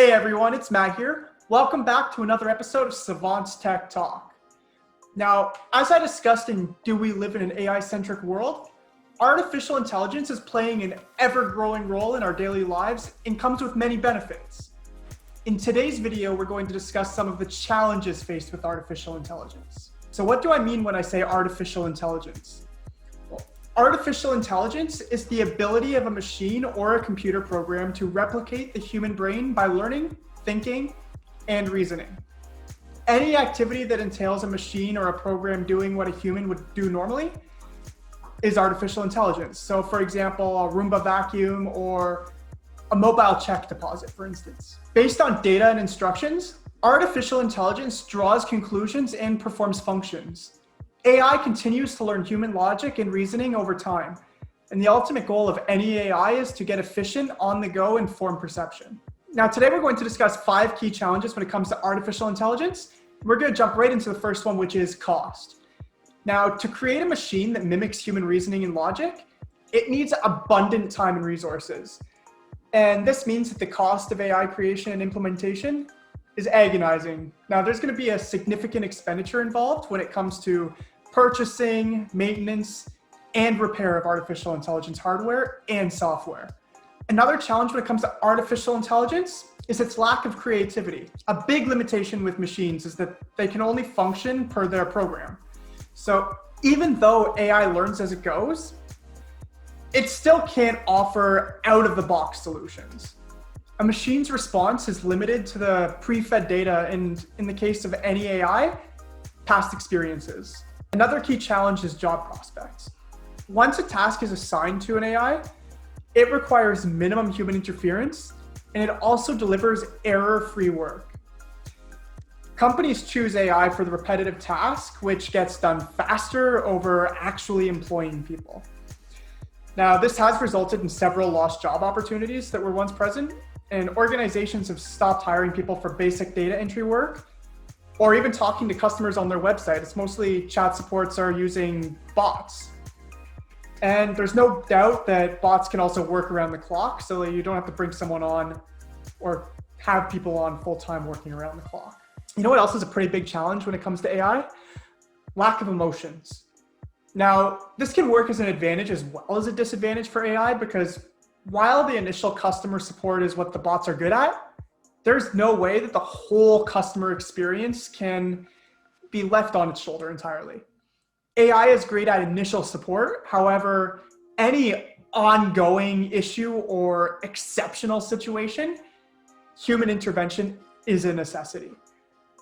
Hey everyone, it's Matt here. Welcome back to another episode of Savant's Tech Talk. Now, as I discussed in Do We Live in an AI-Centric World, artificial intelligence is playing an ever-growing role in our daily lives and comes with many benefits. In today's video, we're going to discuss some of the challenges faced with artificial intelligence. So what do I mean when I say artificial intelligence? Well, artificial intelligence is the ability of a machine or a computer program to replicate the human brain by learning, thinking, and reasoning. Any activity that entails a machine or a program doing what a human would do normally is artificial intelligence. So for example, a Roomba vacuum or a mobile check deposit, for instance. Based on data and instructions, artificial intelligence draws conclusions and performs functions. AI continues to learn human logic and reasoning over time. And the ultimate goal of any AI is to get efficient, on-the-go, informed perception. Now, today we're going to discuss 5 key challenges when it comes to artificial intelligence. We're going to jump right into the first one, which is cost. Now, to create a machine that mimics human reasoning and logic, it needs abundant time and resources. And this means that the cost of AI creation and implementation is agonizing. Now, there's going to be a significant expenditure involved when it comes to purchasing, maintenance, and repair of artificial intelligence hardware and software. Another challenge when it comes to artificial intelligence is its lack of creativity. A big limitation with machines is that they can only function per their program. So even though AI learns as it goes, it still can't offer out-of-the-box solutions. A machine's response is limited to the pre-fed data and, in the case of any AI, past experiences. Another key challenge is job prospects. Once a task is assigned to an AI, it requires minimum human interference, and it also delivers error-free work. Companies choose AI for the repetitive task, which gets done faster over actually employing people. Now, this has resulted in several lost job opportunities that were once present, and organizations have stopped hiring people for basic data entry work, or even talking to customers on their website. It's mostly chat supports are using bots. And there's no doubt that bots can also work around the clock, so that you don't have to bring someone on or have people on full-time working around the clock. You know what else is a pretty big challenge when it comes to AI? Lack of emotions. Now, this can work as an advantage as well as a disadvantage for AI, because while the initial customer support is what the bots are good at, there's no way that the whole customer experience can be left on its shoulder entirely. AI is great at initial support. However, any ongoing issue or exceptional situation, human intervention is a necessity.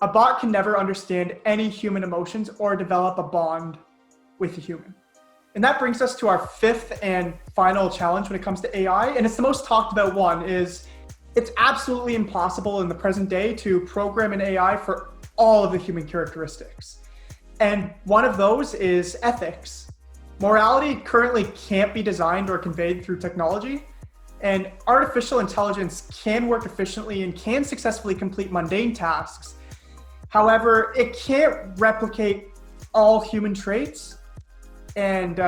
A bot can never understand any human emotions or develop a bond with a human. And that brings us to our 5th and final challenge when it comes to AI. And it's the most talked about one. Is it's absolutely impossible in the present day to program an AI for all of the human characteristics. And one of those is ethics. Morality currently can't be designed or conveyed through technology, and artificial intelligence can work efficiently and can successfully complete mundane tasks. However, it can't replicate all human traits, and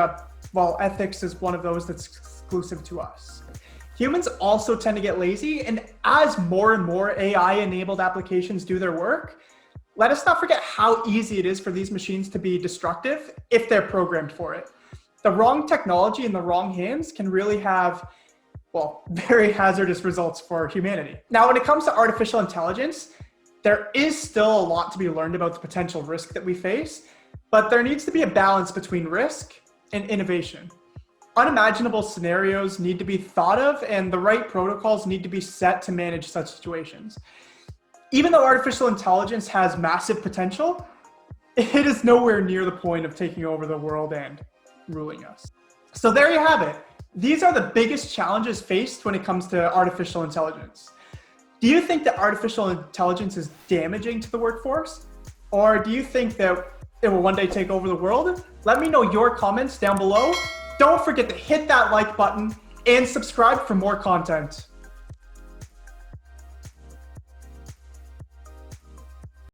ethics is one of those that's exclusive to us. Humans also tend to get lazy, and as more and more AI-enabled applications do their work, let us not forget how easy it is for these machines to be destructive if they're programmed for it. The wrong technology in the wrong hands can really have, very hazardous results for humanity. Now, when it comes to artificial intelligence, there is still a lot to be learned about the potential risk that we face, but there needs to be a balance between risk and innovation. Unimaginable scenarios need to be thought of, and the right protocols need to be set to manage such situations. Even though artificial intelligence has massive potential, it is nowhere near the point of taking over the world and ruling us. So there you have it. These are the biggest challenges faced when it comes to artificial intelligence. Do you think that artificial intelligence is damaging to the workforce? Or do you think that it will one day take over the world? Let me know your comments down below. Don't forget to hit that like button and subscribe for more content.